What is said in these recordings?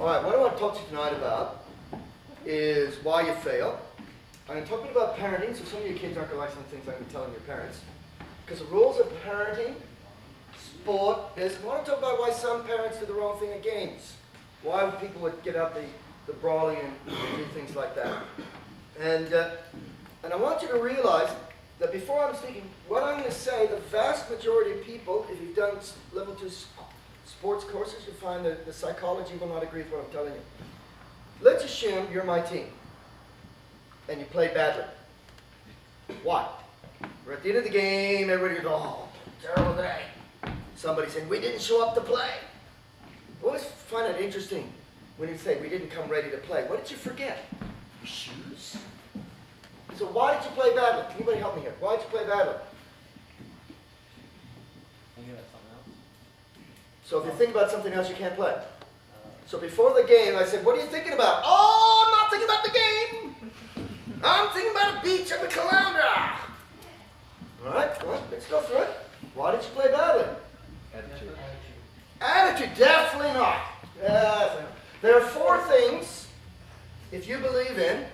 All right, what I want to talk to you tonight about is why you fail. I'm going to talk a bit about parenting, so some of you kids aren't going to like some things I'm going to be telling your parents. Because the rules of parenting, sport, business. I want to talk about why some parents do the wrong thing at games. Why people would get out the brawling and do things like that. And I want you to realize that before I'm speaking, what I'm going to say, the vast majority of people, if you've done level 2 sports courses, you'll find that the psychology will not agree with what I'm telling you. Let's assume you're my team, and you play badly. Why? We're at the end of the game, everybody goes, oh, terrible day. Somebody saying, we didn't show up to play. I always find it interesting when you say, we didn't come ready to play. What did you forget? Your shoes? So why did you play badly? Can anybody help me here? Why did you play badly? Thinking about something else. So if you think about something else, you can't play. So before the game, I said, what are you thinking about? Oh, I'm not thinking about the game. I'm thinking about a beach at the Caloundra. All right, well, let's go through it. Why did you play badly? Attitude. Attitude, definitely not. Definitely not. There are 4 things, if you believe in,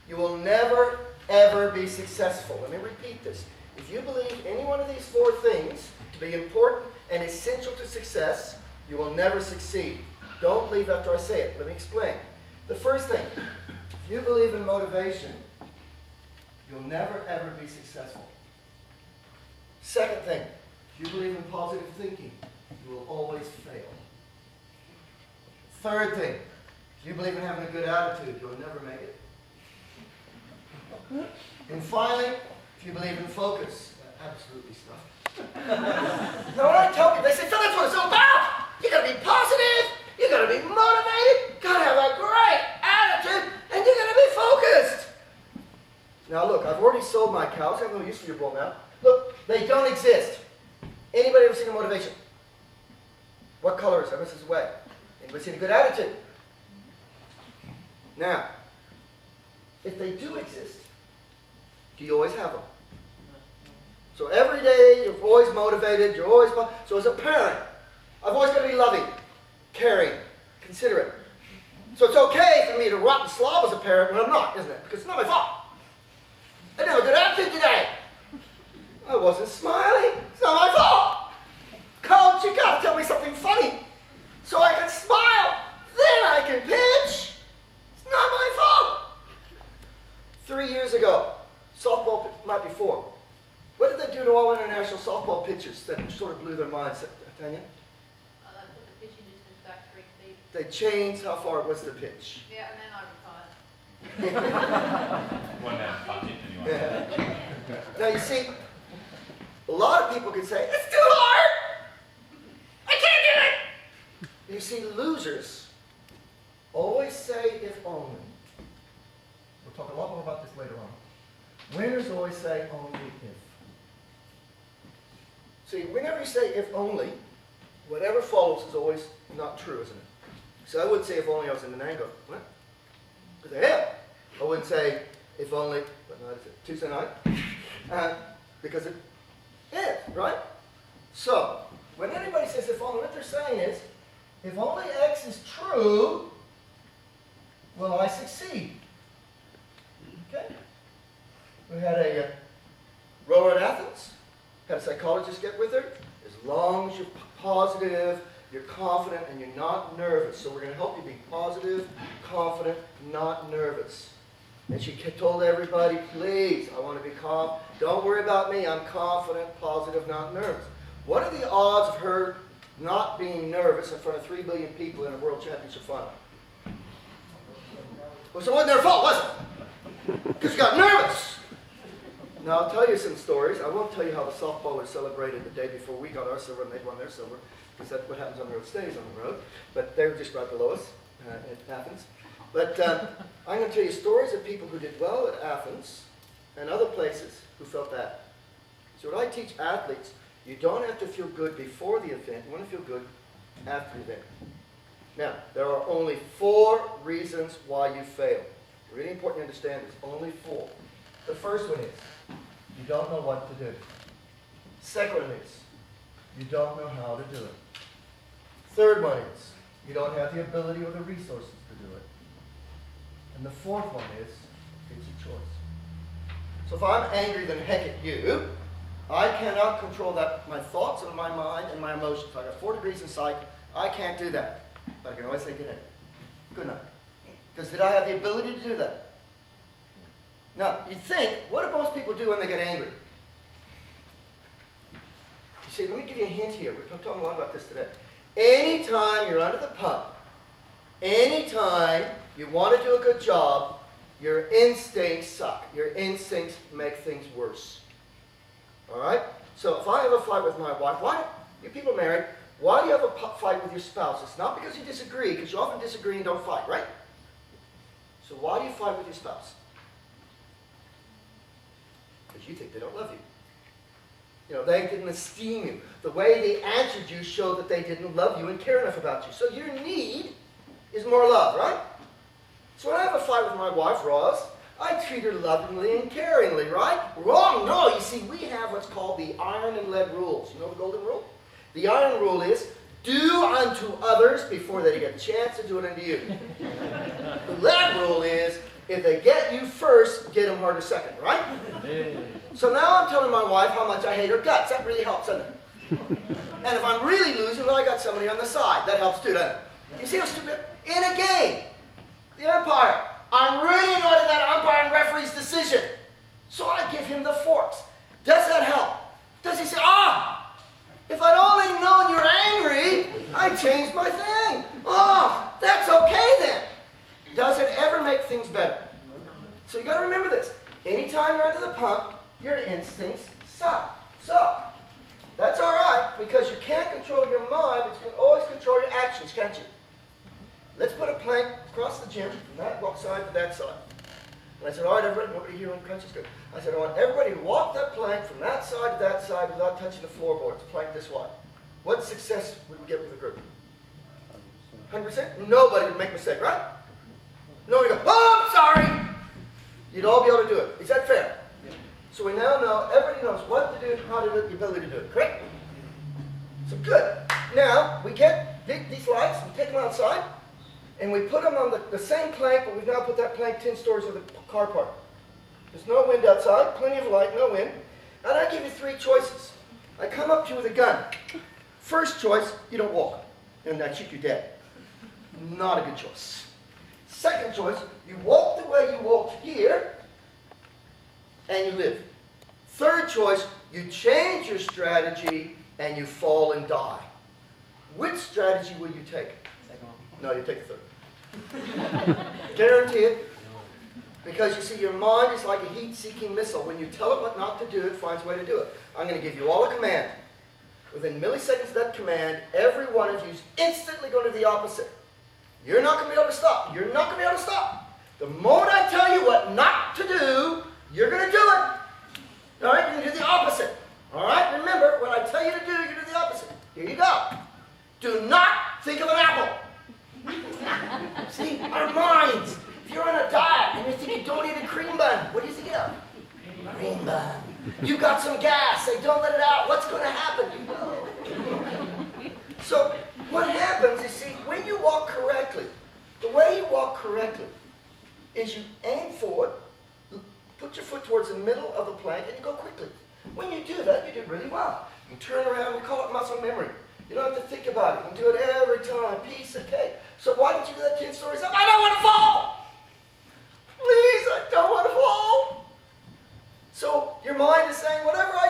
you will never, ever be successful. Let me repeat this. If you believe any one of these 4 things to be important and essential to success, you will never succeed. Don't leave after I say it. Let me explain. The first thing, if you believe in motivation, you'll never, ever be successful. Second thing, if you believe in positive thinking, you will always fail. Third thing, if you believe in having a good attitude, you'll never make it. And finally, if you believe in focus, absolutely stuff. Now when I tell people, they say, Phil, that's what it's all about. You gotta be positive, you gotta be motivated, you gotta have a great attitude, and you gotta be focused. Now look, I've already sold my cows, I have no use for your bull now. Look, they don't exist. Anybody ever seen a motivation? What color is it? What's his way? Anybody seen a good attitude? Now, if they do exist, do you always have them? So every day you're always motivated, you're always, so as a parent, I've always got to be loving, caring, considerate. So it's okay for me to rot and slob as a parent when I'm not, isn't it? Because it's not my fault. I didn't have a good attitude today. I wasn't smiling. It's not my fault. Coach, you got to tell me something funny so I can smile. Then I can pitch. It's not my fault. 3 years ago, softball, might be 4. What did they do to all international softball pitchers that sort of blew their minds, Tanya? Put the pitching distance back 3 feet. They changed how far it was to pitch. Yeah, and then I retired. One man pocket anyway. Yeah. Now you see, a lot of people can say, it's too hard! I can't do it! You see, losers always say, if only. We'll talk a lot more about this later on. Winners always say, only if. See, whenever you say, if only, whatever follows is always not true, isn't it? So I would say, if only I was in Menango. What? Because I am. I wouldn't say, if only, what night is it? Tuesday night? Because it is, right? So, when anybody says if only, what they're saying is, if only X is true, will I succeed? Okay? We had a rower at Athens, had a psychologist get with her. As long as you're positive, you're confident, and you're not nervous. So we're going to help you be positive, confident, not nervous. And she told everybody, please, I want to be calm. Don't worry about me. I'm confident, positive, not nervous. What are the odds of her not being nervous in front of 3 billion people in a world championship final? Well, so it wasn't their fault, was it? Because she got nervous. Now, I'll tell you some stories. I won't tell you how the softball was celebrated the day before we got our silver and they won their silver, because that's what happens on the road stays on the road. But they were just right below us at Athens. But I'm going to tell you stories of people who did well at Athens and other places who felt bad. So what I teach athletes, you don't have to feel good before the event. You want to feel good after the event. Now, there are only 4 reasons why you fail. Really important to understand this. Only 4. The first one is, you don't know what to do. Second one is, you don't know how to do it. Third one is, You don't have the ability or the resources to do it. And the fourth one is, it's a choice. So if I'm angry, then heck at you, I cannot control that, my thoughts and my mind and my emotions. I got 4 degrees in psych. I can't do that. But I can always say good night. Good night. Because did I have the ability to do that? Now, you think, what do most people do when they get angry? You see, let me give you a hint here. We're talking a lot about this today. Anytime you're under the pump, anytime you want to do a good job, your instincts suck. Your instincts make things worse. All right? So if I have a fight with my wife, why, you people married, why do you have a fight with your spouse? It's not because you disagree, because you often disagree and don't fight, right? So why do you fight with your spouse? Because you think they don't love you. You know, they didn't esteem you. The way they answered you showed that they didn't love you and care enough about you. So your need is more love, right? So when I have a fight with my wife, Roz, I treat her lovingly and caringly, right? Wrong, no. You see, we have what's called the iron and lead rules. You know the golden rule? The iron rule is, do unto others before they get a chance to do it unto you. The lead rule is, if they get you first, get them harder second, right? So now I'm telling my wife how much I hate her guts. That really helps, doesn't it? And if I'm really losing, well, I got somebody on the side. That helps too, doesn't it? You see how stupid? In a game, the umpire, I'm really annoyed at that umpire and referee's decision. So I give him the forks. Does that help? Does he say, if I'd only known you're angry, I'd change my thing. That's okay then. Does it ever make things better? So you got to remember this. Anytime you're under the pump, your instincts suck. So, that's all right, because you can't control your mind, but you can always control your actions, can't you? Let's put a plank across the gym from that side to that side. And I said, all right, everybody, nobody here on crunch is good. I said, I want everybody to walk that plank from that side to that side without touching the floorboards, plank this wide. What success would we get with the group? 100%? Nobody would make a mistake, right? Nobody would go, I'm sorry! You'd all be able to do it. Is that fair? Yeah. So we now know, everybody knows what to do, how to do it, the ability to do it, correct? So good. Now, we get these lights and take them outside, and we put them on the same plank, but we've now put that plank 10 stories of the car park. There's no wind outside, plenty of light, no wind. And I give you 3 choices. I come up to you with a gun. First choice, you don't walk, and I shoot you dead. Not a good choice. Second choice, you walk the way you walked here, and you live. Third choice, you change your strategy, and you fall and die. Which strategy will you take? Second one. No, you take the third. Guarantee it. Because you see, your mind is like a heat-seeking missile. When you tell it what not to do, it finds a way to do it. I'm going to give you all a command. Within milliseconds of that command, every one of you is instantly going to do the opposite. You're not going to be able to stop. You're not going to be able to stop. The moment I tell you what not to do, you're going to do it. All right? You're going to do the opposite. All right? Remember, when I tell you to do, you do the opposite. Here you go. Do not think of an apple. See, our minds. If you're on a diet and you're thinking, don't eat a cream bun, what do you think of? Cream bun. You got some gas. Say, don't let it out. What's going to happen? You know. So, what happens is, see, when you walk correctly, the way you walk correctly is you aim forward, put your foot towards the middle of the plank, and you go quickly. When you do that, you do really well. You turn around, we call it muscle memory. You don't have to think about it. You can do it every time, piece of cake. So why don't you do that 10 stories up? I don't want to fall! Please, I don't want to fall! So your mind is saying, whatever I